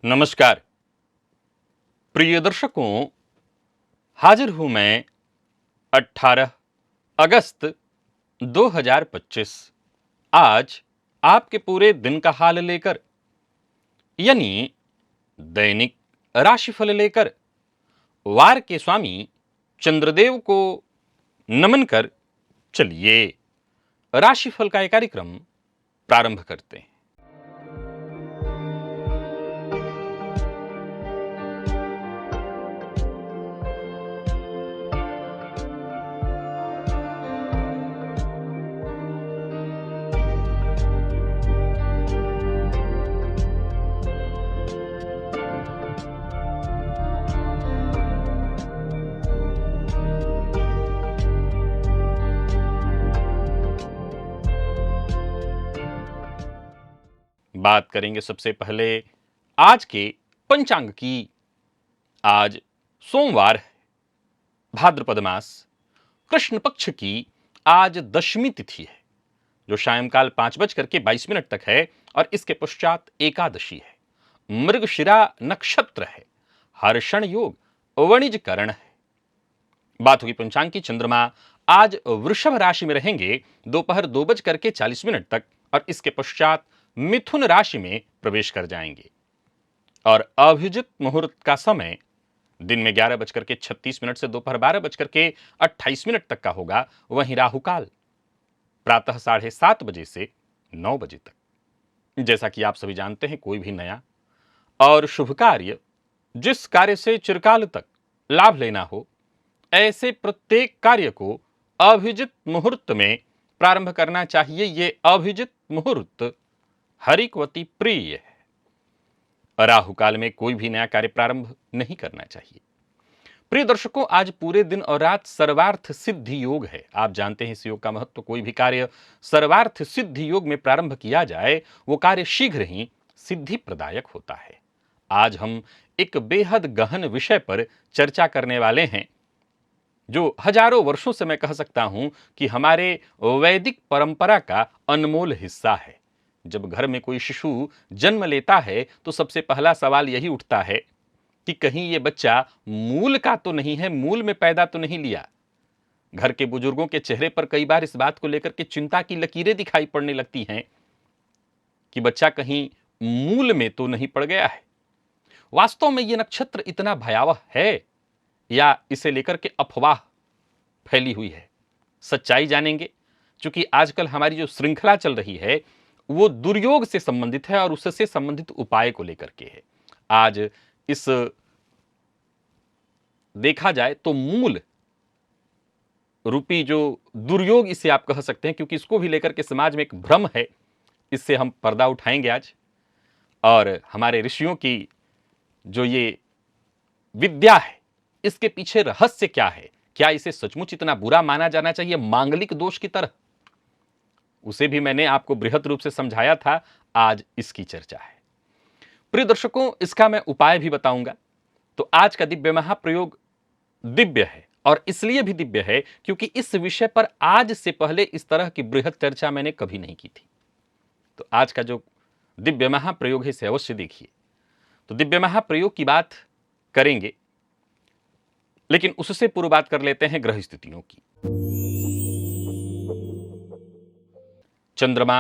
नमस्कार प्रिय दर्शकों, हाजिर हूं मैं 18 अगस्त 2025 आज आपके पूरे दिन का हाल लेकर, यानी दैनिक राशिफल लेकर वार के स्वामी चंद्रदेव को नमन कर चलिए राशिफल का यह कार्यक्रम प्रारंभ करते हैं। बात करेंगे सबसे पहले आज के पंचांग की। आज सोमवार है, भाद्रपद मास कृष्ण पक्ष की आज दशमी तिथि है, जो सायंकाल 5:22 तक है और इसके पश्चात एकादशी है। मृगशिरा नक्षत्र है, हर्षण योग वणिज करण है। बात होगी पंचांग की। चंद्रमा आज वृषभ राशि में रहेंगे दोपहर 2:40 तक और इसके पश्चात मिथुन राशि में प्रवेश कर जाएंगे और अभिजित मुहूर्त का समय दिन में 11:36 से दोपहर 12:28 तक का होगा। वहीं राहुकाल प्रातः 7:30 बजे से 9 बजे तक। जैसा कि आप सभी जानते हैं, कोई भी नया और शुभ कार्य, जिस कार्य से चिरकाल तक लाभ लेना हो, ऐसे प्रत्येक कार्य को अभिजित मुहूर्त में प्रारंभ करना चाहिए। ये अभिजित मुहूर्त हरिकवती प्रिय है। राहु काल में कोई भी नया कार्य प्रारंभ नहीं करना चाहिए। प्रिय दर्शकों, आज पूरे दिन और रात सर्वार्थ सिद्धि योग है। आप जानते हैं इस योग का महत्व। कोई भी कार्य सर्वार्थ सिद्धि योग में प्रारंभ किया जाए, वो कार्य शीघ्र ही सिद्धि प्रदायक होता है। आज हम एक बेहद गहन विषय पर चर्चा करने वाले हैं, जो हजारों वर्षों से मैं कह सकता हूं कि हमारे वैदिक परंपरा का अनमोल हिस्सा है। जब घर में कोई शिशु जन्म लेता है तो सबसे पहला सवाल यही उठता है कि कहीं ये बच्चा मूल का तो नहीं है, मूल में पैदा तो नहीं लिया। घर के बुजुर्गों के चेहरे पर कई बार इस बात को लेकर के चिंता की लकीरें दिखाई पड़ने लगती हैं कि बच्चा कहीं मूल में तो नहीं पड़ गया है। वास्तव में ये नक्षत्र इतना भयावह है या इसे लेकर के अफवाह फैली हुई है? सच्चाई जानेंगे, क्योंकि आजकल हमारी जो श्रृंखला चल रही है वो दुर्योग से संबंधित है और उससे संबंधित उपाय को लेकर के है। आज इस देखा जाए तो मूल रूपी जो दुर्योग, इसे आप कह सकते हैं, क्योंकि इसको भी लेकर के समाज में एक भ्रम है। इससे हम पर्दा उठाएंगे आज, और हमारे ऋषियों की जो ये विद्या है, इसके पीछे रहस्य क्या है? क्या इसे सचमुच इतना बुरा माना जाना चाहिए, मांगलिक दोष की तरह? उसे भी मैंने आपको बृहद रूप से समझाया था। आज इसकी चर्चा है। प्रिय दर्शकों, इसका मैं उपाय भी बताऊंगा। तो आज का दिव्य महाप्रयोग दिव्य है, और इसलिए भी दिव्य है क्योंकि इस विषय पर आज से पहले इस तरह की बृहद चर्चा मैंने कभी नहीं की थी। तो आज का जो दिव्य महाप्रयोग है, इसे अवश्य देखिए। तो दिव्य महाप्रयोग की बात करेंगे, लेकिन उससे पूर्व बात कर लेते हैं ग्रह स्थितियों की। चंद्रमा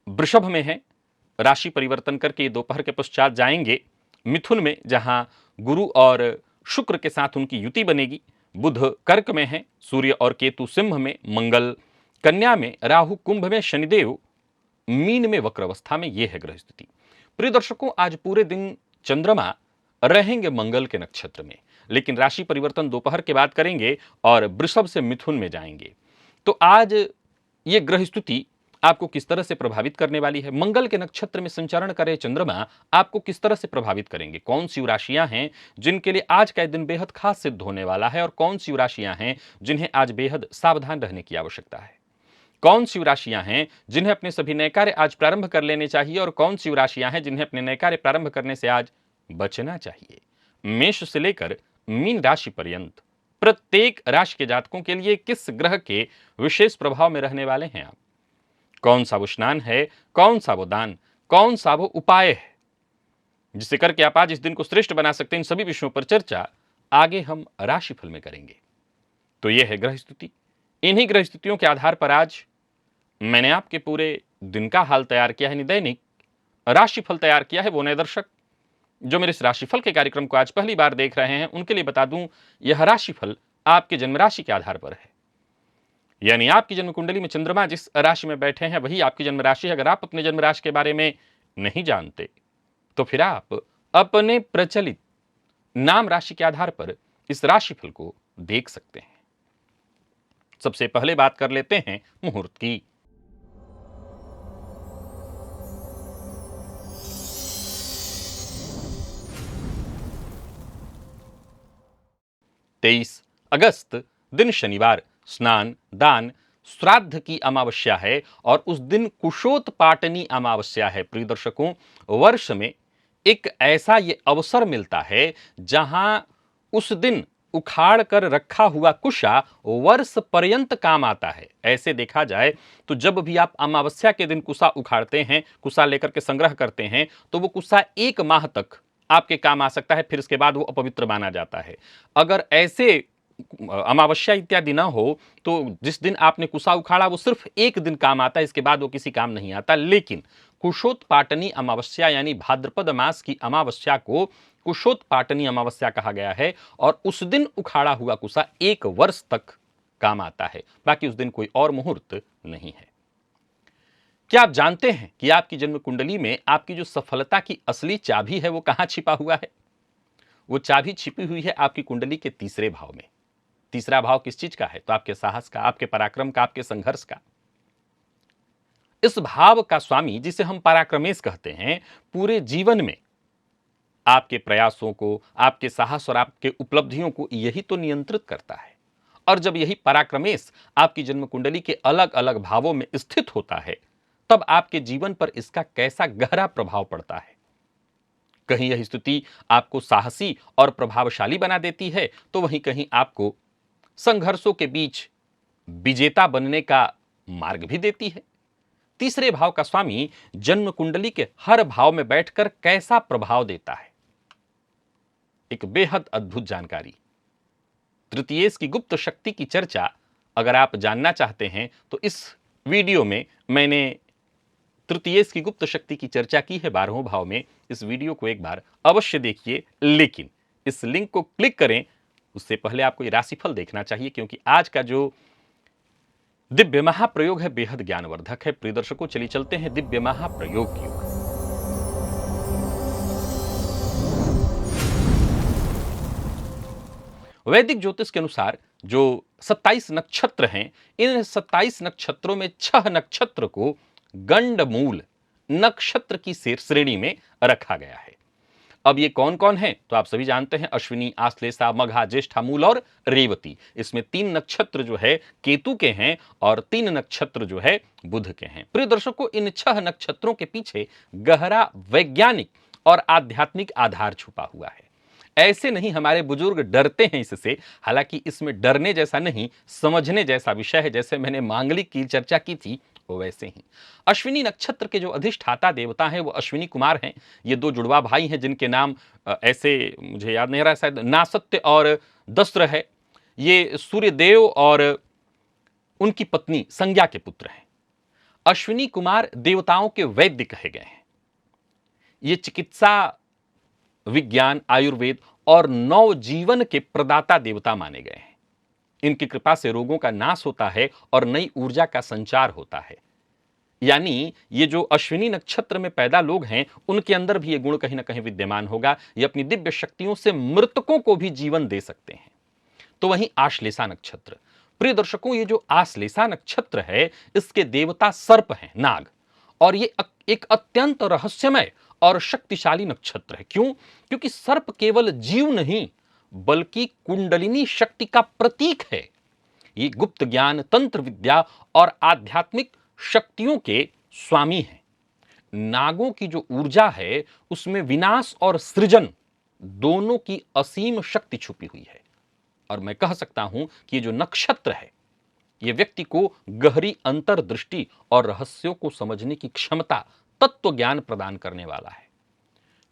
वृषभ में है, राशि परिवर्तन करके दोपहर के पश्चात जाएंगे मिथुन में, जहां गुरु और शुक्र के साथ उनकी युति बनेगी। बुध कर्क में है, सूर्य और केतु सिंह में, मंगल कन्या में, राहु कुंभ में, शनिदेव मीन में वक्र अवस्था में। यह है ग्रह स्थिति। प्रिय दर्शकों, आज पूरे दिन चंद्रमा रहेंगे मंगल के नक्षत्र में, लेकिन राशि परिवर्तन दोपहर के बाद करेंगे और वृषभ से मिथुन में जाएंगे। तो आज ये ग्रह स्थिति आपको किस तरह से प्रभावित करने वाली है? मंगल के नक्षत्र में संचरण करे चंद्रमा आपको किस तरह से प्रभावित करेंगे? कौन सी राशियां हैं जिनके लिए आज का दिन बेहद खास सिद्ध होने वाला है, और कौन सी राशियां हैं जिन्हें आज बेहद सावधान रहने की आवश्यकता है? कौन सी राशियां हैं जिन्हें अपने सभी नए कार्य आज प्रारंभ कर लेने चाहिए, और कौन सी राशियां हैं जिन्हें अपने नए कार्य प्रारंभ करने से आज बचना चाहिए? मेष से लेकर मीन राशि पर्यंत प्रत्येक राशि के जातकों के लिए किस ग्रह के विशेष प्रभाव में रहने वाले हैं आप? कौन सा वो स्नान है, कौन सा वो दान, कौन सा वो उपाय है जिसे करके आप आज इस दिन को श्रेष्ठ बना सकते हैं। इन सभी विषयों पर चर्चा आगे हम राशिफल में करेंगे। तो यह है ग्रह स्थिति। इन्हीं ग्रह स्थितियों के आधार पर आज मैंने आपके पूरे दिन का हाल तैयार किया है, दैनिक राशिफल तैयार किया है। वो नए दर्शक जो मेरे इस राशिफल के कार्यक्रम को आज पहली बार देख रहे हैं, उनके लिए बता दूं, यह राशिफल आपके जन्म राशि के आधार पर है। यानी आपकी जन्म कुंडली में चंद्रमा जिस राशि में बैठे हैं वही आपकी जन्म राशि है। अगर आप अपने जन्म राशि के बारे में नहीं जानते तो फिर आप अपने प्रचलित नाम राशि के आधार पर इस राशिफल को देख सकते हैं। सबसे पहले बात कर लेते हैं मुहूर्त की। 23 अगस्त दिन शनिवार, स्नान दान श्राद्ध की अमावस्या है और उस दिन कुशोत पाटनी अमावस्या है। प्रिय दर्शकों, वर्ष में एक ऐसा ये अवसर मिलता है जहां उस दिन उखाड़ कर रखा हुआ कुशा वर्ष पर्यंत काम आता है। ऐसे देखा जाए तो जब भी आप अमावस्या के दिन कुशा उखाड़ते हैं, कुशा लेकर के संग्रह करते हैं, तो वो कुशा 1 माह तक आपके काम आ सकता है, फिर इसके बाद वो अपवित्र माना जाता है। अगर ऐसे अमावस्या इत्यादि ना हो तो जिस दिन आपने कुशा उखाड़ा वो सिर्फ 1 दिन काम आता है, इसके बाद वो किसी काम नहीं आता। लेकिन कुशोत्पाटनी अमावस्या यानी भाद्रपद मास की अमावस्या को कुशोत्पाटनी अमावस्या कहा गया है और उस दिन उखाड़ा हुआ कुशा 1 वर्ष तक काम आता है। बाकी उस दिन कोई और मुहूर्त नहीं है। क्या आप जानते हैं कि आपकी जन्म कुंडली में आपकी जो सफलता की असली चाबी है वो कहां छिपा हुआ है? वो चाबी छिपी हुई है आपकी कुंडली के तीसरे भाव में। तीसरा भाव किस चीज का है? तो आपके साहस का, आपके पराक्रम का, आपके संघर्ष का। इस भाव का स्वामी, जिसे हम पराक्रमेश कहते हैं, पूरे जीवन में आपके प्रयासों को, आपके साहस और आपके उपलब्धियों को यही तो नियंत्रित करता है। और जब यही पराक्रमेश आपकी जन्म कुंडली के अलग अलग भावों में स्थित होता है, तब आपके जीवन पर इसका कैसा गहरा प्रभाव पड़ता है। कहीं यह स्थिति आपको साहसी और प्रभावशाली बना देती है, तो वहीं कहीं आपको संघर्षों के बीच विजेता बनने का मार्ग भी देती है। तीसरे भाव का स्वामी जन्म कुंडली के हर भाव में बैठकर कैसा प्रभाव देता है, एक बेहद अद्भुत जानकारी। तृतीयेश की गुप्त शक्ति की चर्चा अगर आप जानना चाहते हैं तो इस वीडियो में मैंने तृतीयेश की गुप्त शक्ति की चर्चा की है 12वें भाव में। इस वीडियो को एक बार अवश्य देखिए, लेकिन इस लिंक को क्लिक करें उससे पहले आपको ये राशिफल देखना चाहिए, क्योंकि आज का जो दिव्य महाप्रयोग है बेहद ज्ञानवर्धक है। प्रिय दर्शकों, चलिए चलते हैं दिव्य महाप्रयोग की ओर। वैदिक ज्योतिष के अनुसार जो 27 नक्षत्र हैं, इन 27 नक्षत्रों में 6 नक्षत्र को गंडमूल नक्षत्र की श्रेणी में रखा गया है। अब ये कौन कौन है तो आप सभी जानते हैं, अश्विनी, आश्लेषा, मघा, ज्येष्ठा, मूल और रेवती। इसमें 3 नक्षत्र जो है केतु के हैं और 3 नक्षत्र जो है बुध के हैं। प्रिय दर्शकों, इन 6 नक्षत्रों के पीछे गहरा वैज्ञानिक और आध्यात्मिक आधार छुपा हुआ है। ऐसे नहीं हमारे बुजुर्ग डरते हैं इससे, हालांकि इसमें डरने जैसा नहीं, समझने जैसा विषय है। जैसे मैंने मांगलिक की चर्चा की थी वो वैसे ही अश्विनी नक्षत्र के जो अधिष्ठाता देवता हैं वो अश्विनी कुमार हैं। ये 2 जुड़वा भाई हैं जिनके नाम ऐसे मुझे याद नहीं रहा, शायद नासत्य और दस्त्र है। ये सूर्यदेव और उनकी पत्नी संज्ञा के पुत्र हैं। अश्विनी कुमार देवताओं के वैद्य कहे गए हैं। ये चिकित्सा, विज्ञान, आयुर्वेद और नवजीवन के प्रदाता देवता माने गए हैं। इनकी कृपा से रोगों का नाश होता है और नई ऊर्जा का संचार होता है। यानी ये जो अश्विनी नक्षत्र में पैदा लोग हैं उनके अंदर भी ये गुण कहीं ना कहीं विद्यमान होगा। ये अपनी दिव्य शक्तियों से मृतकों को भी जीवन दे सकते हैं। तो वहीं आश्लेषा नक्षत्र, प्रिय दर्शकों, ये जो आश्लेषा नक्षत्र है इसके देवता सर्प हैं, नाग, और ये एक अत्यंत रहस्यमय और शक्तिशाली नक्षत्र है। क्यों? क्योंकि सर्प केवल जीव नहीं बल्कि कुंडलिनी शक्ति का प्रतीक है। ये गुप्त ज्ञान, तंत्र विद्या और आध्यात्मिक शक्तियों के स्वामी हैं। नागों की जो ऊर्जा है उसमें विनाश और सृजन दोनों की असीम शक्ति छुपी हुई है। और मैं कह सकता हूं कि ये जो नक्षत्र है ये व्यक्ति को गहरी अंतर्दृष्टि और रहस्यों को समझने की क्षमता, तत्व ज्ञान प्रदान करने वाला है।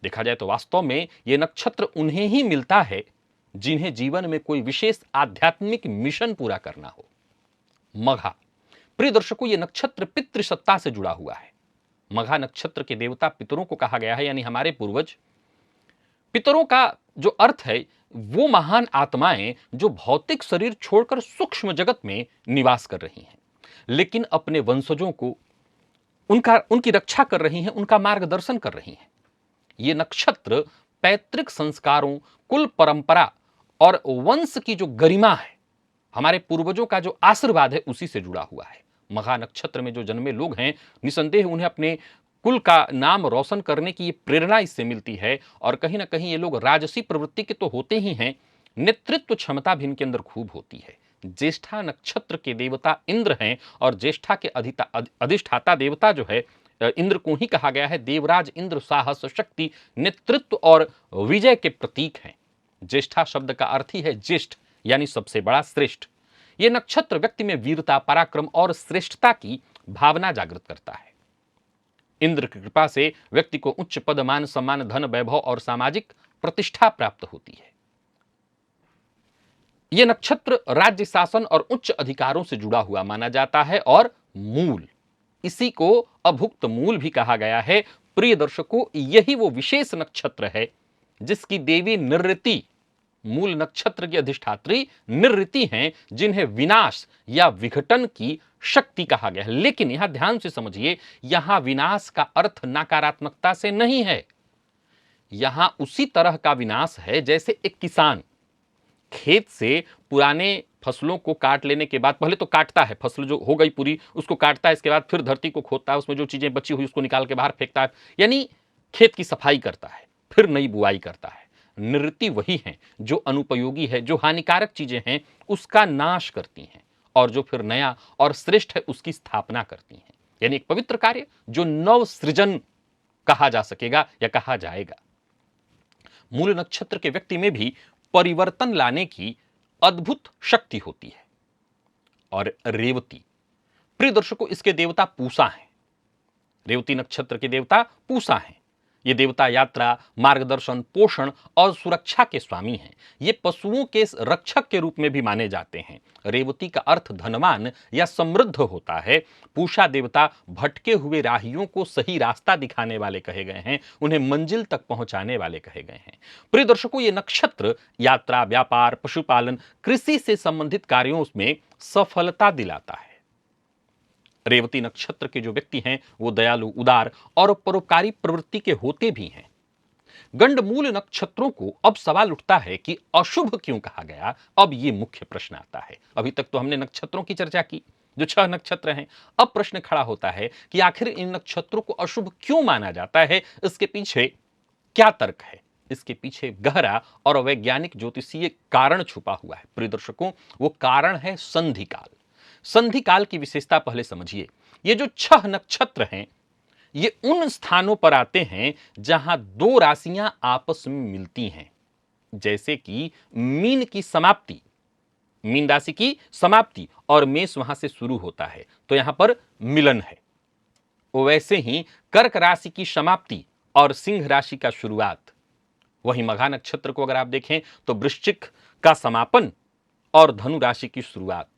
देखा जाए तो वास्तव में यह नक्षत्र उन्हें ही मिलता है जिन्हें जीवन में कोई विशेष आध्यात्मिक मिशन पूरा करना हो। मघा, प्रिय दर्शकों, यह नक्षत्र पितृसत्ता से जुड़ा हुआ है। मघा नक्षत्र के देवता पितरों को कहा गया है, यानी हमारे पूर्वज। पितरों का जो अर्थ है वो महान आत्माएं जो भौतिक शरीर छोड़कर सूक्ष्म जगत में निवास कर रही हैं, लेकिन अपने वंशजों को उनकी रक्षा कर रही हैं, उनका मार्गदर्शन कर रही हैं। ये नक्षत्र पैतृक संस्कारों, कुल परंपरा और वंश की जो गरिमा है, हमारे पूर्वजों का जो आशीर्वाद है, उसी से जुड़ा हुआ है। मघा नक्षत्र में जो जन्मे लोग हैं, निसंदेह उन्हें अपने कुल का नाम रोशन करने की ये प्रेरणा इससे मिलती है। और कहीं ना कहीं ये लोग राजसी प्रवृत्ति के तो होते ही हैं, नेतृत्व क्षमता भी इनके अंदर खूब होती है। ज्येष्ठा नक्षत्र के देवता इंद्र हैं और ज्येष्ठा के अधिष्ठाता देवता जो है इंद्र को ही कहा गया है। देवराज इंद्र साहस, शक्ति, नेतृत्व और विजय के प्रतीक हैं। ज्येष्ठा शब्द का अर्थ ही है ज्येष्ठ, यानी सबसे बड़ा, श्रेष्ठ। यह नक्षत्र व्यक्ति में वीरता, पराक्रम और श्रेष्ठता की भावना जागृत करता है। इंद्र की कृपा से व्यक्ति को उच्च पद, मान सम्मान, धन, वैभव और सामाजिक प्रतिष्ठा प्राप्त होती है। यह नक्षत्र राज्य शासन और उच्च अधिकारों से जुड़ा हुआ माना जाता है। और मूल, इसी को अभुक्त मूल भी कहा गया है। प्रिय दर्शकों, यही वो विशेष नक्षत्र है जिसकी देवी निरृति, मूल नक्षत्र की अधिष्ठात्री निरृति हैं, जिन्हें विनाश या विघटन की शक्ति कहा गया है। लेकिन यहां ध्यान से समझिए, यहां विनाश का अर्थ नकारात्मकता से नहीं है। यहां उसी तरह का विनाश है जैसे एक किसान खेत से पुराने फसलों को काट लेने के बाद, पहले तो काटता है, फसल जो हो गई पूरी उसको काटता है, इसके बाद फिर धरती को खोदता है, उसमें जो चीजें बची हुई उसको निकाल के बाहर फेंकता है, यानी खेत की सफाई करता है, फिर नई बुआई करता है। निवृत्ति वही है जो अनुपयोगी है, जो हानिकारक चीजें हैं उसका नाश करती हैं, और जो फिर नया और श्रेष्ठ है उसकी स्थापना करती हैं। यानी एक पवित्र कार्य जो नव सृजन कहा जा सकेगा या कहा जाएगा। मूल नक्षत्र के व्यक्ति में भी परिवर्तन लाने की अद्भुत शक्ति होती है। और रेवती, प्रिय दर्शकों, इसके देवता पूषा हैं। रेवती नक्षत्र के देवता पूषा हैं। ये देवता यात्रा, मार्गदर्शन, पोषण और सुरक्षा के स्वामी हैं। ये पशुओं के रक्षक के रूप में भी माने जाते हैं। रेवती का अर्थ धनवान या समृद्ध होता है। पूषा देवता भटके हुए राहियों को सही रास्ता दिखाने वाले कहे गए हैं, उन्हें मंजिल तक पहुंचाने वाले कहे गए हैं। प्रिय दर्शकों, ये नक्षत्र यात्रा, व्यापार, पशुपालन, कृषि से संबंधित कार्यों में सफलता दिलाता है। रेवती नक्षत्र के जो व्यक्ति हैं वो दयालु, उदार और परोपकारी प्रवृत्ति के होते भी हैं। गंडमूल नक्षत्रों को अब सवाल उठता है कि अशुभ क्यों कहा गया। अब ये मुख्य प्रश्न आता है। अभी तक तो हमने नक्षत्रों की चर्चा की, जो 6 नक्षत्र हैं। अब प्रश्न खड़ा होता है कि आखिर इन नक्षत्रों को अशुभ क्यों माना जाता है, इसके पीछे क्या तर्क है। इसके पीछे गहरा और वैज्ञानिक ज्योतिषीय कारण छुपा हुआ है। प्रिय दर्शकों, वो कारण है संधिकाल। संधिकाल की विशेषता पहले समझिए। ये जो 6 नक्षत्र हैं, ये उन स्थानों पर आते हैं जहां 2 राशियां आपस में मिलती हैं। जैसे कि मीन की समाप्ति, मीन राशि की समाप्ति और मेष वहां से शुरू होता है, तो यहां पर मिलन है। वैसे ही कर्क राशि की समाप्ति और सिंह राशि का शुरुआत। वहीं मघा नक्षत्र को अगर आप देखें तो वृश्चिक का समापन और धनु राशि की शुरुआत।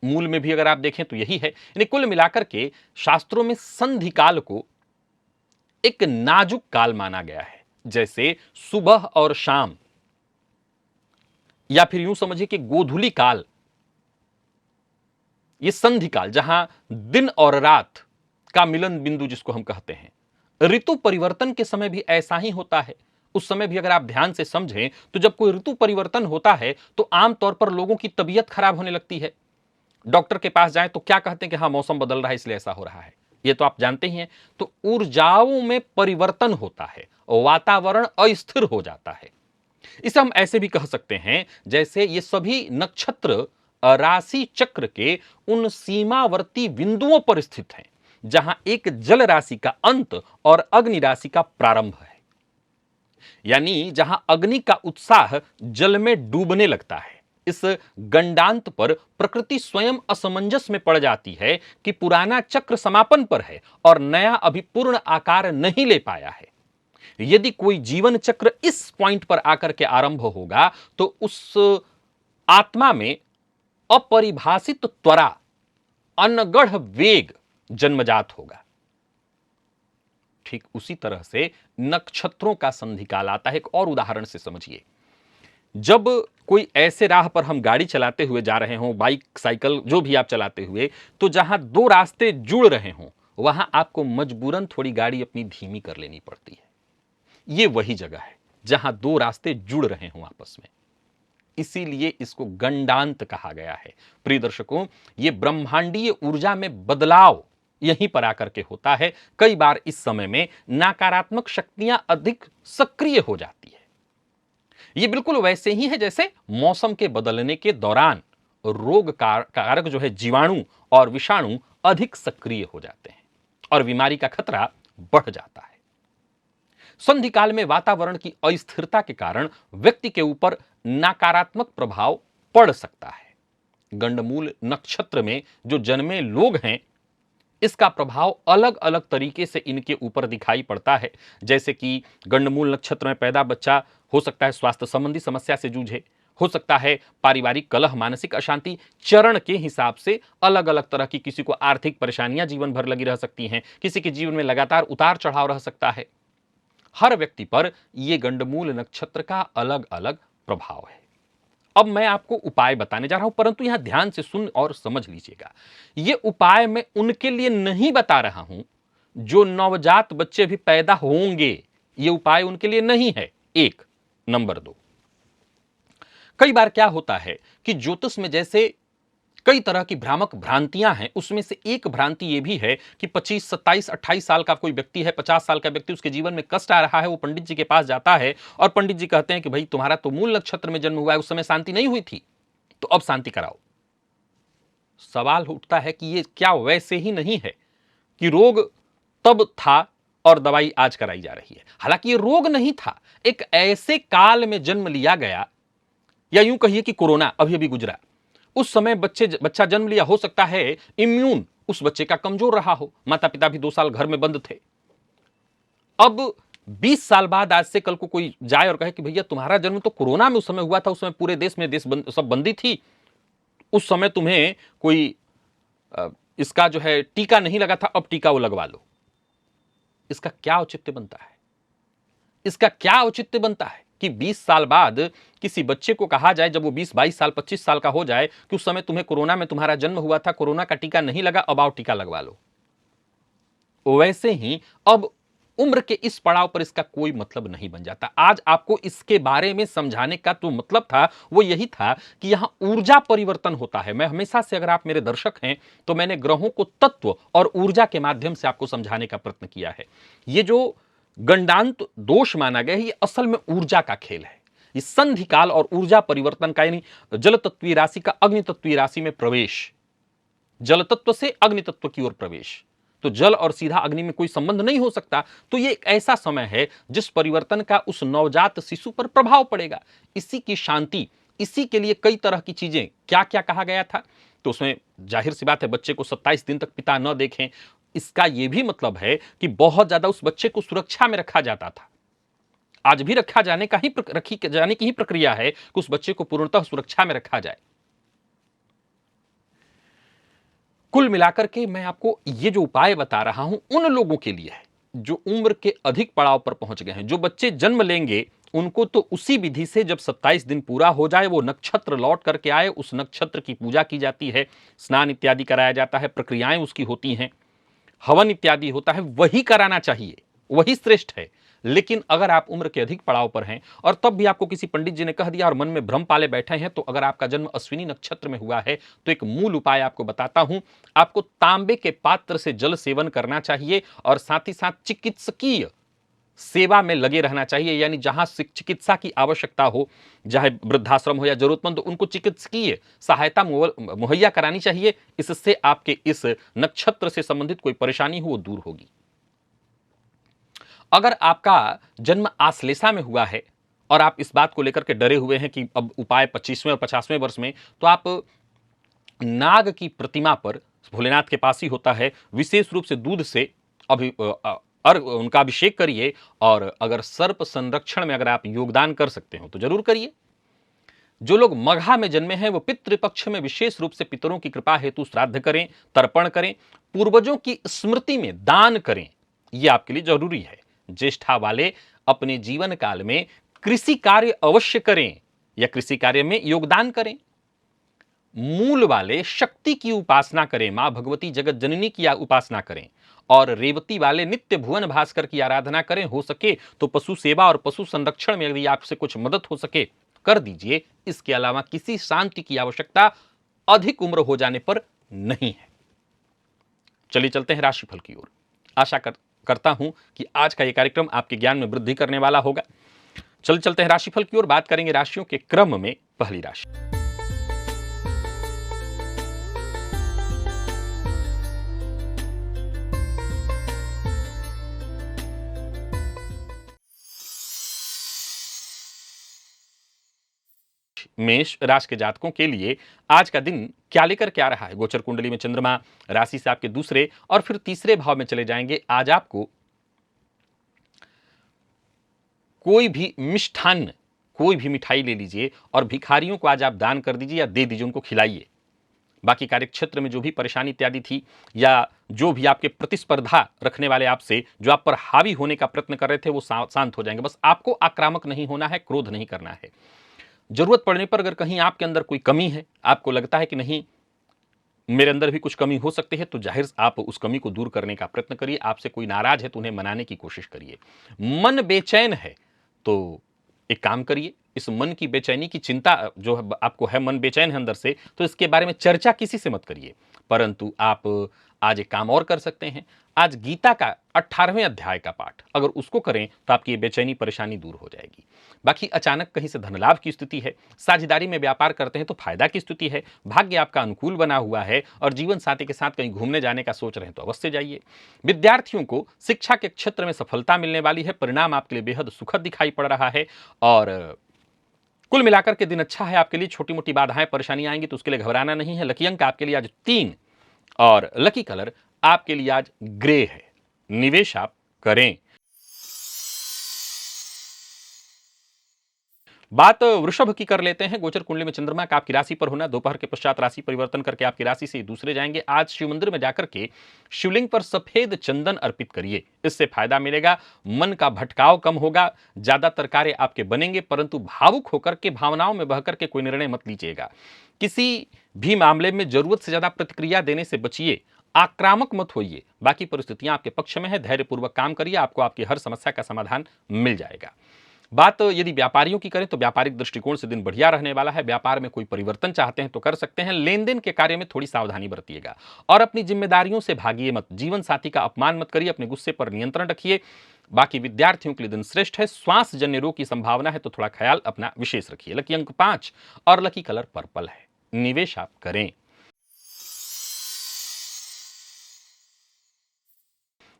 मूल में भी अगर आप देखें तो यही है। यानी कुल मिलाकर के शास्त्रों में संधि काल को एक नाजुक काल माना गया है, जैसे सुबह और शाम, या फिर यूं समझिए कि गोधूली काल। यह संधि काल जहां दिन और रात का मिलन बिंदु जिसको हम कहते हैं। ऋतु परिवर्तन के समय भी ऐसा ही होता है। उस समय भी अगर आप ध्यान से समझें तो जब कोई ऋतु परिवर्तन होता है तो आमतौर पर लोगों की तबीयत खराब होने लगती है। डॉक्टर के पास जाएं तो क्या कहते हैं कि हाँ, मौसम बदल रहा है इसलिए ऐसा हो रहा है। ये तो आप जानते ही हैं। तो ऊर्जाओं में परिवर्तन होता है, वातावरण अस्थिर हो जाता है। इसे हम ऐसे भी कह सकते हैं जैसे ये सभी नक्षत्र राशि चक्र के उन सीमावर्ती बिंदुओं पर स्थित हैं जहां एक जल राशि का अंत और अग्नि राशि का प्रारंभ है। यानी जहां अग्नि का उत्साह जल में डूबने लगता है। इस गंडांत पर प्रकृति स्वयं असमंजस में पड़ जाती है कि पुराना चक्र समापन पर है और नया अभी पूर्ण आकार नहीं ले पाया है। यदि कोई जीवन चक्र इस पॉइंट पर आकर के आरंभ होगा तो उस आत्मा में अपरिभाषित त्वरा, अनगढ़ वेग जन्मजात होगा। ठीक उसी तरह से नक्षत्रों का संधिकाल आता है। एक और उदाहरण से समझिए, जब कोई ऐसे राह पर हम गाड़ी चलाते हुए जा रहे हों, बाइक साइकिल जो भी आप चलाते हुए, तो जहां दो रास्ते जुड़ रहे हों वहां आपको मजबूरन थोड़ी गाड़ी अपनी धीमी कर लेनी पड़ती है। यह वही जगह है जहां दो रास्ते जुड़ रहे हों आपस में, इसीलिए इसको गंडांत कहा गया है। प्रिय दर्शकों, यह ब्रह्मांडीय ऊर्जा में बदलाव यहीं पर आकर के होता है। कई बार इस समय में नकारात्मक शक्तियां अधिक सक्रिय हो जाती है। यह बिल्कुल वैसे ही है जैसे मौसम के बदलने के दौरान रोग कारक जो है जीवाणु और विषाणु अधिक सक्रिय हो जाते हैं और बीमारी का खतरा बढ़ जाता है। संधि काल में वातावरण की अस्थिरता के कारण व्यक्ति के ऊपर नकारात्मक प्रभाव पड़ सकता है। गंडमूल नक्षत्र में जो जन्मे लोग हैं, इसका प्रभाव अलग अलग तरीके से इनके ऊपर दिखाई पड़ता है। जैसे कि गंडमूल नक्षत्र में पैदा बच्चा हो सकता है स्वास्थ्य संबंधी समस्या से जूझे, हो सकता है पारिवारिक कलह, मानसिक अशांति, चरण के हिसाब से अलग अलग तरह की, किसी को आर्थिक परेशानियां जीवन भर लगी रह सकती हैं, किसी के जीवन में लगातार उतार चढ़ाव रह सकता है। हर व्यक्ति पर यह गंडमूल नक्षत्र का अलग अलग प्रभाव है। अब मैं आपको उपाय बताने जा रहा हूं, परंतु यहां ध्यान से सुन और समझ लीजिएगा। यह उपाय मैं उनके लिए नहीं बता रहा हूं जो नवजात बच्चे भी पैदा होंगे। यह उपाय उनके लिए नहीं है। एक नंबर 2, कई बार क्या होता है कि ज्योतिष में जैसे कई तरह की भ्रामक भ्रांतियां हैं, उसमें से एक भ्रांति यह भी है कि 25, 27, 28 साल का कोई व्यक्ति है, 50 साल का व्यक्ति, उसके जीवन में कष्ट आ रहा है, वो पंडित जी के पास जाता है और पंडित जी कहते हैं कि भाई तुम्हारा तो मूल नक्षत्र में जन्म हुआ है, उस समय शांति नहीं हुई थी, तो अब शांति कराओ। सवाल उठता है कि यह क्या वैसे ही नहीं है कि रोग तब था और दवाई आज कराई जा रही है? हालांकि यह रोग नहीं था, एक ऐसे काल में जन्म लिया गया, या यूं कहिए कि कोरोना अभी अभी गुजरा, उस समय बच्चा जन्म लिया, हो सकता है इम्यून उस बच्चे का कमजोर रहा हो, माता पिता भी 2 साल घर में बंद थे। अब 20 साल बाद आज से कल को कोई जाए और कहे कि भैया तुम्हारा जन्म तो कोरोना में उस समय हुआ था, उस समय पूरे देश में सब बंदी थी, उस समय तुम्हें कोई इसका जो है टीका नहीं लगा था, अब टीका वो लगवा लो। इसका क्या औचित्य बनता है? इसका क्या औचित्य बनता है कि 20 साल बाद किसी बच्चे को कहा जाए, जब वो 20, 22 साल, 25 साल का हो जाए, कि उस समय तुम्हें कोरोना में तुम्हारा जन्म हुआ था, कोरोना का टीका नहीं लगा, अब आओ टीका लगवा लो। वैसे ही अब उम्र के इस पड़ाव पर इसका कोई मतलब नहीं बन जाता। आज आपको इसके बारे में समझाने का तो मतलब था वो यही था कि यहां ऊर्जा परिवर्तन होता है। मैं हमेशा से, अगर आप मेरे दर्शक हैं, तो मैंने ग्रहों को तत्व और ऊर्जा के माध्यम से आपको समझाने का प्रयत्न किया है। ये जो गंडांत दोष माना गया है, ये असल में ऊर्जा का खेल है। इस संधि काल और ऊर्जा परिवर्तन का, यानी जल तत्वीय राशि का अग्नि तत्वीय राशि में प्रवेश, जल तत्व से अग्नि तत्व की ओर प्रवेश, तो जल और सीधा अग्नि में कोई संबंध नहीं हो सकता। तो ये एक ऐसा समय है जिस परिवर्तन का उस नवजात शिशु पर प्रभाव पड़ेगा। इसी की शांति, इसी के लिए कई तरह की चीजें, क्या क्या कहा गया था, तो उसमें जाहिर सी बात है बच्चे को 27 दिन तक पिता न देखें। इसका यह भी मतलब है कि बहुत ज्यादा उस बच्चे को सुरक्षा में रखा जाता था। आज भी रखी जाने की ही प्रक्रिया है कि उस बच्चे को पूर्णतः सुरक्षा में रखा जाए। कुल मिलाकर के मैं आपको ये जो उपाय बता रहा हूं उन लोगों के लिए है जो उम्र के अधिक पड़ाव पर पहुंच गए हैं। जो बच्चे जन्म लेंगे उनको तो उसी विधि से जब 27 दिन पूरा हो जाए, वो नक्षत्र लौट करके आए, उस नक्षत्र की पूजा की जाती है, स्नान इत्यादि कराया जाता है, प्रक्रियाएं उसकी होती हैं, हवन इत्यादि होता है, वही कराना चाहिए, वही श्रेष्ठ है। लेकिन अगर आप उम्र के अधिक पड़ाव पर हैं और तब भी आपको किसी पंडित जी ने कह दिया और मन में भ्रम पाले बैठे हैं, तो अगर आपका जन्म अश्विनी नक्षत्र में हुआ है तो एक मूल उपाय आपको बताता हूं। आपको तांबे के पात्र से जल सेवन करना चाहिए और साथ ही साथ चिकित्सकीय सेवा में लगे रहना चाहिए। यानी जहां चिकित्सा की आवश्यकता हो, चाहे वृद्धाश्रम हो या जरूरतमंद, उनको चिकित्सकीय सहायता मुहैया करानी चाहिए। इससे आपके इस नक्षत्र से संबंधित कोई परेशानी हो वो दूर होगी। अगर आपका जन्म आश्लेषा में हुआ है और आप इस बात को लेकर के डरे हुए हैं कि अब उपाय 25वें और 50वें वर्ष में, तो आप नाग की प्रतिमा पर, भोलेनाथ के पास ही होता है, विशेष रूप से दूध से और उनका अभिषेक करिए। और अगर सर्प संरक्षण में अगर आप योगदान कर सकते हो तो जरूर करिए। जो लोग मघा में जन्मे हैं वो पितृपक्ष में विशेष रूप से पितरों की कृपा हेतु श्राद्ध करें, तर्पण करें, पूर्वजों की स्मृति में दान करें, यह आपके लिए जरूरी है। ज्येष्ठा वाले अपने जीवन काल में कृषि कार्य अवश्य करें या कृषि कार्य में योगदान करें। मूल वाले शक्ति की उपासना करें, मां भगवती जगत जननी की उपासना करें। और रेवती वाले नित्य भुवन भास्कर की आराधना करें। हो सके तो पशु सेवा और पशु संरक्षण में यदि आपसे कुछ मदद हो सके कर दीजिए। इसके अलावा किसी शांति की आवश्यकता अधिक उम्र हो जाने पर नहीं है। चलिए चलते हैं राशिफल की ओर। आशा करता हूं कि आज का यह कार्यक्रम आपके ज्ञान में वृद्धि करने वाला होगा। चलते हैं राशिफल की ओर। बात करेंगे राशियों के क्रम में। पहली राशि मेष राशि के जातकों के लिए आज का दिन क्या लेकर क्या रहा है। गोचर कुंडली में चंद्रमा राशि से आपके दूसरे और फिर तीसरे भाव में चले जाएंगे। आज आपको कोई भी मिष्ठान्न, कोई भी मिठाई ले लीजिए और भिखारियों को आज आप दान कर दीजिए या दे दीजिए, उनको खिलाइए। बाकी कार्यक्षेत्र में जो भी परेशानी इत्यादि थी या जो भी आपके प्रतिस्पर्धा रखने वाले आपसे जो आप पर हावी होने का प्रयत्न कर रहे थे वो शांत हो जाएंगे। बस आपको आक्रामक नहीं होना है, क्रोध नहीं करना है। जरूरत पड़ने पर अगर कहीं आपके अंदर कोई कमी है, आपको लगता है कि नहीं मेरे अंदर भी कुछ कमी हो सकती है, तो जाहिर आप उस कमी को दूर करने का प्रयत्न करिए। आपसे कोई नाराज है तो उन्हें मनाने की कोशिश करिए। मन बेचैन है तो एक काम करिए, इस मन की बेचैनी की चिंता जो आपको है, मन बेचैन है अंदर से, तो इसके बारे में चर्चा किसी से मत करिए। परंतु आप आज एक काम और कर सकते हैं। आज गीता का 18वें अध्याय का पाठ अगर उसको करें तो आपकी बेचैनी परेशानी दूर हो जाएगी। बाकी अचानक कहीं से धन लाभ की स्थिति है, साझेदारी में व्यापार करते हैं तो फायदा की स्थिति है, भाग्य आपका अनुकूल बना हुआ है और जीवन साथी के साथ कहीं घूमने जाने का सोच रहे हैं तो अवश्य जाइए। विद्यार्थियों को शिक्षा के क्षेत्र में सफलता मिलने वाली है, परिणाम आपके लिए बेहद सुखद दिखाई पड़ रहा है। और कुल मिलाकर के दिन अच्छा है आपके लिए। छोटी मोटी बाधाएं परेशानियां आएंगी तो उसके लिए घबराना नहीं है। लकी अंक आपके लिए आज 3 और लकी कलर आपके लिए आज ग्रे है। निवेश आप करें। बात वृषभ की कर लेते हैं। गोचर कुंडली में चंद्रमा का आपकी राशि पर होना, दोपहर के पश्चात राशि परिवर्तन करके आपकी राशि से दूसरे जाएंगे। आज शिव मंदिर में जाकर के शिवलिंग पर सफेद चंदन अर्पित करिए, इससे फायदा मिलेगा। मन का भटकाव कम होगा, ज्यादातर कार्य आपके बनेंगे, परंतु भावुक होकर के, भावनाओं में बहकर के कोई निर्णय मत लीजिएगा। किसी भी मामले में जरूरत से ज्यादा प्रतिक्रिया देने से बचिए, आक्रामक मत होइए। बाकी परिस्थितियां आपके पक्ष में है, धैर्यपूर्वक काम करिए, आपको आपकी हर समस्या का समाधान मिल जाएगा। बात यदि व्यापारियों की करें तो व्यापारिक दृष्टिकोण से दिन बढ़िया रहने वाला है। व्यापार में कोई परिवर्तन चाहते हैं तो कर सकते हैं। लेन देन के कार्य में थोड़ी सावधानी बरतिएगा और अपनी जिम्मेदारियों से भागिए मत। जीवन साथी का अपमान मत करिए, अपने गुस्से पर नियंत्रण रखिए। बाकी विद्यार्थियों के लिए दिन श्रेष्ठ है। श्वास जन्य रोग की संभावना है तो थोड़ा ख्याल अपना विशेष रखिए। लकी अंक 5 और लकी कलर पर्पल है। निवेश आप करें।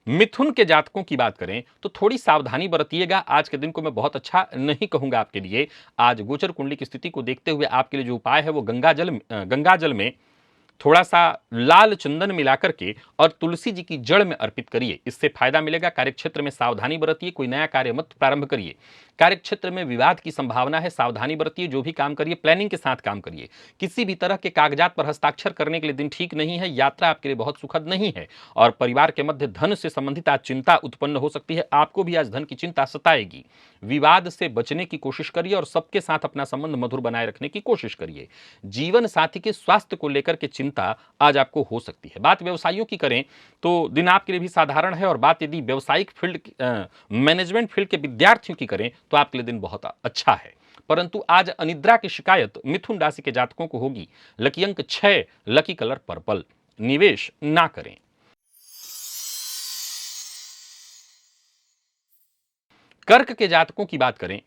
मिथुन के जातकों की बात करें तो थोड़ी सावधानी बरतिएगा। आज के दिन को मैं बहुत अच्छा नहीं कहूंगा आपके लिए। आज गोचर कुंडली की स्थिति को देखते हुए आपके लिए जो उपाय है वो गंगाजल में थोड़ा सा लाल चंदन मिलाकर के और तुलसी जी की जड़ में अर्पित करिए, इससे फायदा मिलेगा। कार्यक्षेत्र में सावधानी बरतिए, कोई नया कार्य मत प्रारंभ करिए। कार्यक्षेत्र में विवाद की संभावना है, सावधानी बरतिए। जो भी काम करिए प्लानिंग के साथ काम करिए। किसी भी तरह के कागजात पर हस्ताक्षर करने के लिए दिन ठीक नहीं है। यात्रा आपके लिए बहुत सुखद नहीं है और परिवार के मध्य धन से संबंधित आज चिंता उत्पन्न हो सकती है। आपको भी आज धन की चिंता सताएगी। विवाद से बचने की कोशिश करिए और सबके साथ अपना संबंध मधुर बनाए रखने की कोशिश करिए। जीवन साथी के स्वास्थ्य को लेकर के चिंता आज आपको हो सकती है। बात व्यवसायियों की करें तो दिन आपके लिए भी साधारण है और बात यदि व्यवसायिक फील्ड मैनेजमेंट फील्ड के विद्यार्थियों की करें तो आपके लिए दिन बहुत अच्छा है। परंतु आज अनिद्रा की शिकायत मिथुन राशि के जातकों को होगी। लकी अंक 6, लकी कलर पर्पल। निवेश ना करें। कर्क के जातकों की बात करें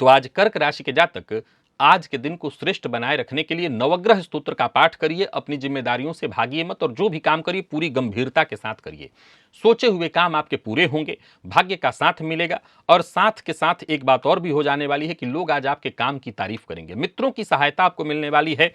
तो आज कर्क राशि के जातक आज के दिन को श्रेष्ठ बनाए रखने के लिए नवग्रह स्तोत्र का पाठ करिए। अपनी जिम्मेदारियों से भागिए मत और जो भी काम करिए पूरी गंभीरता के साथ करिए। सोचे हुए काम आपके पूरे होंगे, भाग्य का साथ मिलेगा। और साथ के साथ एक बात और भी हो जाने वाली है कि लोग आज आपके काम की तारीफ करेंगे। मित्रों की सहायता आपको मिलने वाली है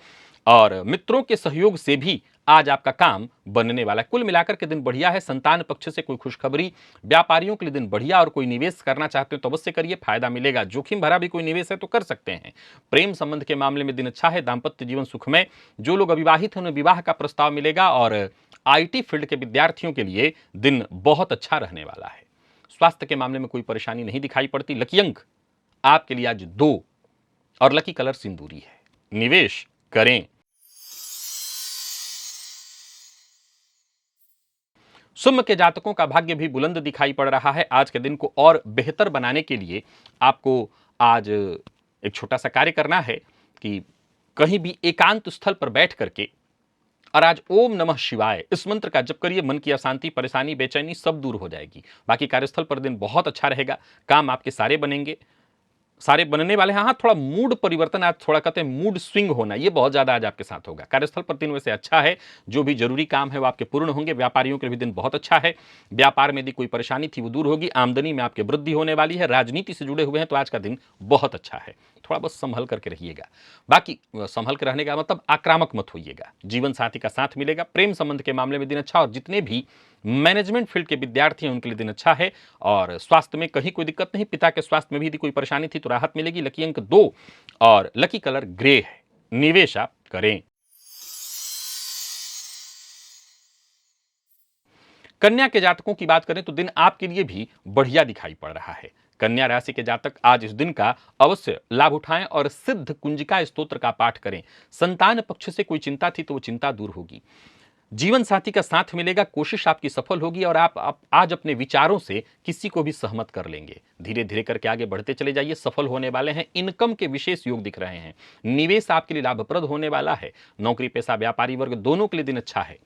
और मित्रों के सहयोग से भी आज आपका काम बनने वाला है। कुल मिलाकर के दिन बढ़िया है। संतान पक्ष से कोई खुशखबरी, व्यापारियों के लिए दिन बढ़िया, और कोई निवेश करना चाहते हो तो अवश्य करिए, फायदा मिलेगा। जोखिम भरा भी कोई निवेश है तो कर सकते हैं। प्रेम संबंध के मामले में दिन अच्छा है। दाम्पत्य जीवन सुखमय। जो लोग अविवाहित हैं उन्हें विवाह का प्रस्ताव मिलेगा, और आईटी फील्ड के विद्यार्थियों के लिए दिन बहुत अच्छा रहने वाला है। स्वास्थ्य के मामले में कोई परेशानी नहीं दिखाई पड़ती। लकी अंक आपके लिए आज 2 और लकी कलर सिंदूरी है। निवेश करें। सिंह के जातकों का भाग्य भी बुलंद दिखाई पड़ रहा है। आज के दिन को और बेहतर बनाने के लिए आपको आज एक छोटा सा कार्य करना है कि कहीं भी एकांत स्थल पर बैठ करके और आज ओम नमः शिवाय इस मंत्र का जप करिए। मन की अशांति, परेशानी, बेचैनी सब दूर हो जाएगी। बाकी कार्यस्थल पर दिन बहुत अच्छा रहेगा। काम आपके सारे बनेंगे, सारे बनने वाले हैं। हाँ, थोड़ा मूड परिवर्तन, आज थोड़ा कहते हैं मूड स्विंग होना, ये बहुत ज्यादा आज आपके साथ होगा। कार्यस्थल पर दिन वैसे अच्छा है। जो भी जरूरी काम है वो आपके पूर्ण होंगे। व्यापारियों के लिए भी दिन बहुत अच्छा है। व्यापार में यदि कोई परेशानी थी वो दूर होगी। आमदनी में आपकी वृद्धि होने वाली है। राजनीति से जुड़े हुए हैं तो आज का दिन बहुत अच्छा है। थोड़ा बस संभल करके रहिएगा। बाकी संभल के रहने का मतलब आक्रामक मत होइएगा। जीवन साथी का साथ मिलेगा। प्रेम संबंध के मामले में दिन अच्छा, और जितने भी मैनेजमेंट फील्ड के विद्यार्थी हैं उनके लिए दिन अच्छा है। और स्वास्थ्य में कहीं कोई दिक्कत नहीं। पिता के स्वास्थ्य में भी यदि कोई परेशानी थी तो राहत मिलेगी। लकी अंक 2 और लकी कलर ग्रे है। निवेश आप करें। कन्या के जातकों की बात करें तो दिन आपके लिए भी बढ़िया दिखाई पड़ रहा है। कन्या राशि के जातक आज इस दिन का अवश्य लाभ उठाएं और सिद्ध कुंजिका स्तोत्र का पाठ करें। संतान पक्ष से कोई चिंता थी तो वो चिंता दूर होगी। जीवन साथी का साथ मिलेगा। कोशिश आपकी सफल होगी और आप आज अपने विचारों से किसी को भी सहमत कर लेंगे। धीरे धीरे करके आगे बढ़ते चले जाइए, सफल होने वाले हैं। इनकम के विशेष योग दिख रहे हैं। निवेश आपके लिए लाभप्रद होने वाला है। नौकरी पेशा व्यापारी वर्ग दोनों के लिए दिन अच्छा है।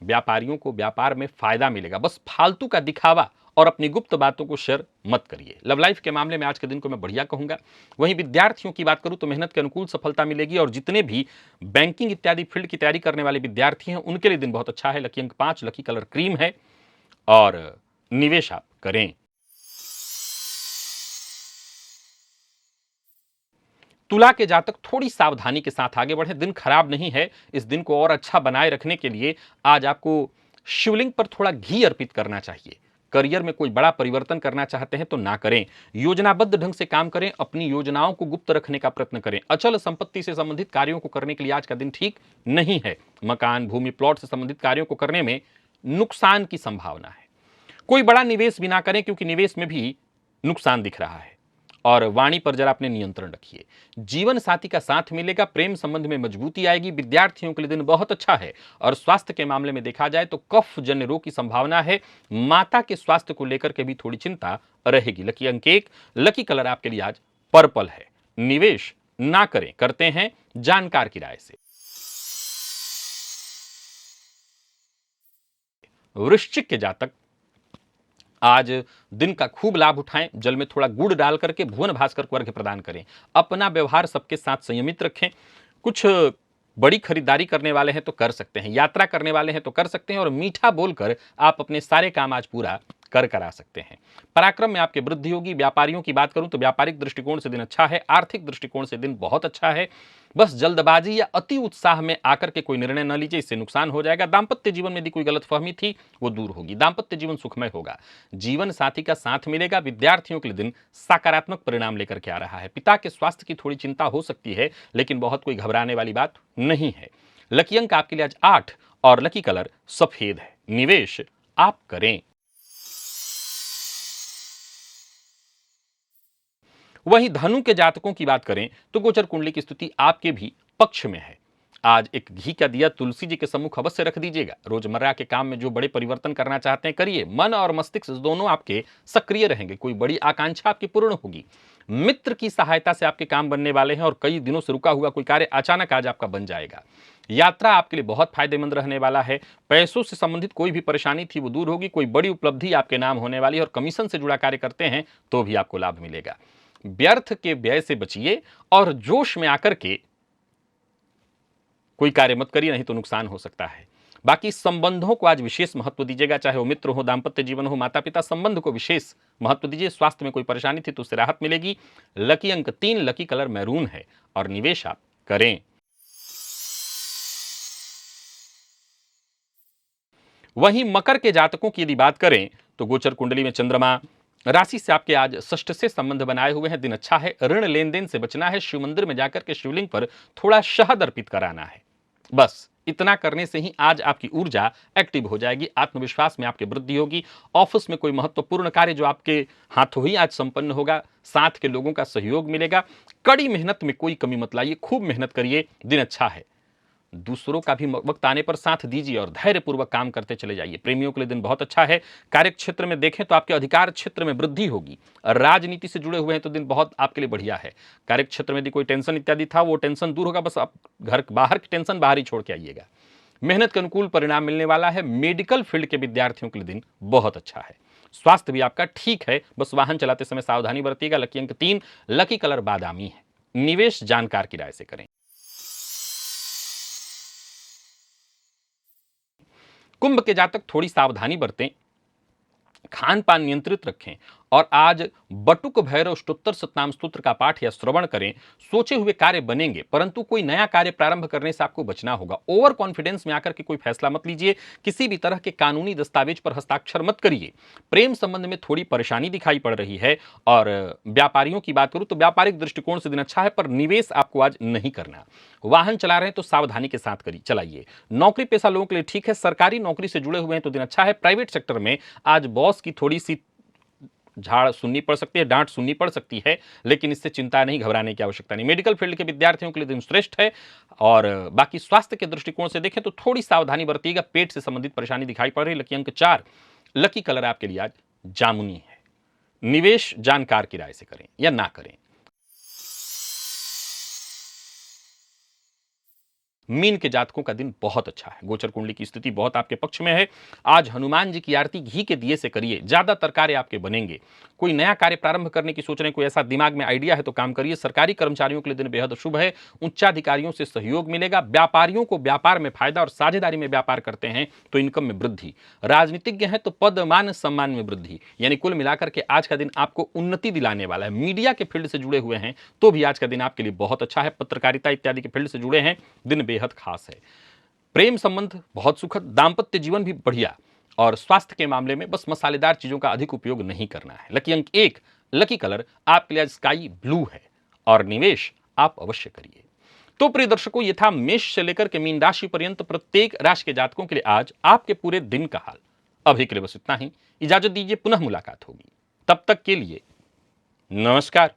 व्यापारियों को व्यापार में फायदा मिलेगा। बस फालतू का दिखावा और अपनी गुप्त बातों को शेयर मत करिए। लव लाइफ के मामले में आज के दिन को मैं बढ़िया कहूंगा। वहीं विद्यार्थियों की बात करूं तो मेहनत के अनुकूल सफलता मिलेगी, और जितने भी बैंकिंग इत्यादि फील्ड की तैयारी करने वाले विद्यार्थी हैं उनके लिए दिन बहुत अच्छा है। लकी अंक 5, लकी कलर क्रीम है, और निवेश आप करें। तुला के जातक थोड़ी सावधानी के साथ आगे बढ़े। दिन खराब नहीं है। इस दिन को और अच्छा बनाए रखने के लिए आज आपको शिवलिंग पर थोड़ा घी अर्पित करना चाहिए। करियर में कोई बड़ा परिवर्तन करना चाहते हैं तो ना करें। योजनाबद्ध ढंग से काम करें। अपनी योजनाओं को गुप्त रखने का प्रयत्न करें। अचल संपत्ति से संबंधित कार्यों को करने के लिए आज का दिन ठीक नहीं है। मकान, भूमि, प्लॉट से संबंधित कार्यों को करने में नुकसान की संभावना है। कोई बड़ा निवेश भी ना करें, क्योंकि निवेश में भी नुकसान दिख रहा है। और वाणी पर जरा अपने नियंत्रण रखिए। जीवन साथी का साथ मिलेगा। प्रेम संबंध में मजबूती आएगी। विद्यार्थियों के लिए दिन बहुत अच्छा है। और स्वास्थ्य के मामले में देखा जाए तो कफ जन्य रोग की संभावना है। माता के स्वास्थ्य को लेकर के भी थोड़ी चिंता रहेगी। लकी अंक 1, लकी कलर आपके लिए आज पर्पल है। निवेश ना करें, करते हैं जानकार की राय से। वृश्चिक के जातक आज दिन का खूब लाभ उठाएं। जल में थोड़ा गुड़ डाल करके भुवन भास्कर को अर्घ्य प्रदान करें। अपना व्यवहार सबके साथ संयमित रखें। कुछ बड़ी खरीदारी करने वाले हैं तो कर सकते हैं। यात्रा करने वाले हैं तो कर सकते हैं। और मीठा बोलकर आप अपने सारे काम आज पूरा करा सकते हैं। पराक्रम में आपकी वृद्धि होगी। व्यापारियों की बात करूं तो व्यापारिक दृष्टिकोण से दिन अच्छा है। आर्थिक दृष्टिकोण से दिन बहुत अच्छा है। बस जल्दबाजी या अति उत्साह में आकर के कोई निर्णय न लीजिए, इससे नुकसान हो जाएगा। दाम्पत्य जीवन में यदि कोई गलतफहमी थी वो दूर होगी। दाम्पत्य जीवन सुखमय होगा। जीवन साथी का साथ मिलेगा। विद्यार्थियों के लिए दिन सकारात्मक परिणाम लेकर के आ रहा है। पिता के स्वास्थ्य की थोड़ी चिंता हो सकती है, लेकिन बहुत कोई घबराने वाली बात नहीं है। लकी अंक आपके लिए आज 8 और लकी कलर सफेद है। निवेश आप करें। वहीं धनु के जातकों की बात करें तो गोचर कुंडली की स्थिति आपके भी पक्ष में है। आज एक घी का दिया तुलसी जी के सम्मुख अवश्य रख दीजिएगा। रोजमर्रा के काम में जो बड़े परिवर्तन करना चाहते हैं करिए। मन और मस्तिष्क दोनों आपके सक्रिय रहेंगे। कोई बड़ी आकांक्षा आपकी पूर्ण होगी। मित्र की सहायता से आपके काम बनने वाले हैं, और कई दिनों से रुका हुआ कोई कार्य अचानक आज आपका बन जाएगा। यात्रा आपके लिए बहुत फायदेमंद रहने वाला है। पैसों से संबंधित कोई भी परेशानी थी वो दूर होगी। कोई बड़ी उपलब्धि आपके नाम होने वाली है, और कमीशन से जुड़ा कार्य करते हैं तो भी आपको लाभ मिलेगा। व्यर्थ के व्यय से बचिए, और जोश में आकर के कोई कार्य मत करिए, नहीं तो नुकसान हो सकता है। बाकी संबंधों को आज विशेष महत्व दीजिएगा। चाहे वो मित्र हो, दाम्पत्य जीवन हो, माता पिता, संबंध को विशेष महत्व दीजिए। स्वास्थ्य में कोई परेशानी थी तो उससे राहत मिलेगी। लकी अंक 3, लकी कलर मैरून है, और निवेश आप करें। वहीं मकर के जातकों की यदि बात करें तो गोचर कुंडली में चंद्रमा राशि से आपके आज षष्ठ से संबंध बनाए हुए हैं। दिन अच्छा है, ऋण लेन देन से बचना है, शिव मंदिर में जाकर के शिवलिंग पर थोड़ा शहद अर्पित कराना है। बस इतना करने से ही आज आपकी ऊर्जा एक्टिव हो जाएगी, आत्मविश्वास में आपकी वृद्धि होगी। ऑफिस में कोई महत्वपूर्ण कार्य जो आपके हाथों ही आज संपन्न होगा, साथ के लोगों का सहयोग मिलेगा। कड़ी मेहनत में कोई कमी मत लाइए, खूब मेहनत करिए। दिन अच्छा है, दूसरों का भी वक्त आने पर साथ दीजिए और धैर्यपूर्वक काम करते चले जाइए। प्रेमियों के लिए दिन बहुत अच्छा है। कार्य क्षेत्र में देखें तो आपके अधिकार क्षेत्र में वृद्धि होगी। राजनीति से जुड़े हुए हैं तो दिन बहुत आपके लिए बढ़िया है। कार्य क्षेत्र में यदि कोई टेंशन इत्यादि था वो टेंशन दूर होगा, बस आप घर बाहर की टेंशन बाहर ही छोड़ के आइएगा। मेहनत के अनुकूल परिणाम मिलने वाला है। मेडिकल फील्ड के विद्यार्थियों के लिए दिन बहुत अच्छा है। स्वास्थ्य भी आपका ठीक है, बस वाहन चलाते समय सावधानी बरतिएगा। लकी अंक 3, लकी कलर बादामी है। निवेश जानकार की राय से करें। कुंभ के जातक थोड़ी सावधानी बरतें, खान पान नियंत्रित रखें और आज बटुक भैरव अष्टोत्तर सतनाम स्तोत्र का पाठ या श्रवण करें। सोचे हुए कार्य बनेंगे, परंतु कोई नया कार्य प्रारंभ करने से आपको बचना होगा। ओवर कॉन्फिडेंस में आकर के कोई फैसला मत लीजिए। किसी भी तरह के कानूनी दस्तावेज पर हस्ताक्षर मत करिए। प्रेम संबंध में थोड़ी परेशानी दिखाई पड़ रही है। और व्यापारियों की बात करूं तो व्यापारिक दृष्टिकोण से दिन अच्छा है, पर निवेश आपको आज नहीं करना। वाहन चला रहे हैं तो सावधानी के साथ करिए चलाइए। नौकरी पेशा लोगों के लिए ठीक है। सरकारी नौकरी से जुड़े हुए हैं तो दिन अच्छा है। प्राइवेट सेक्टर में आज बॉस की थोड़ी सी झाड़ सुननी पड़ सकती है, डांट सुननी पड़ सकती है, लेकिन इससे चिंता नहीं, घबराने की आवश्यकता नहीं। मेडिकल फील्ड के विद्यार्थियों के लिए दिन श्रेष्ठ है। और बाकी स्वास्थ्य के दृष्टिकोण से देखें तो थोड़ी सावधानी बरतिएगा। पेट से संबंधित परेशानी दिखाई पड़ रही है। लकी अंक 4, लकी कलर आपके लिए आज जामुनी है। निवेश जानकार की राय से करें या ना करें। मीन के जातकों का दिन बहुत अच्छा है। गोचर कुंडली की स्थिति बहुत आपके पक्ष में है। आज हनुमान जी की आरती घी के दिए से करिए, ज्यादातर कार्य आपके बनेंगे। कोई नया कार्य प्रारंभ करने की सोच रहे हैं, कोई ऐसा दिमाग में आइडिया है तो काम करिए। सरकारी कर्मचारियों के लिए दिन बेहद शुभ है। उच्चाधिकारियों से सहयोग मिलेगा। व्यापारियों को व्यापार में फायदा और साझेदारी में व्यापार करते हैं तो इनकम में वृद्धि। राजनीतिज्ञ हैं तो पद मान सम्मान में वृद्धि। यानी कुल मिलाकर के आज का दिन आपको उन्नति दिलाने वाला है। मीडिया के फील्ड से जुड़े हुए हैं तो भी आज का दिन आपके लिए बहुत अच्छा है। पत्रकारिता इत्यादि के फील्ड से जुड़े हैं, दिन बेहद खास है। प्रेम संबंध बहुत सुखद, दांपत्य जीवन भी बढ़िया। और स्वास्थ्य के मामले में बस मसालेदार चीजों का अधिक उपयोग नहीं करना है। लकी अंक 1, लकी कलर आपके लिए स्काई ब्लू है और निवेश आप अवश्य करिए। तो प्रिय दर्शकों, ये था मेष से लेकर के मीन राशि पर्यंत प्रत्येक राशि के जातकों के लिए आज आपके पूरे दिन का हाल। अभी के लिए बस इतना ही। इजाजत दीजिए, पुनः मुलाकात होगी। तब तक के लिए नमस्कार।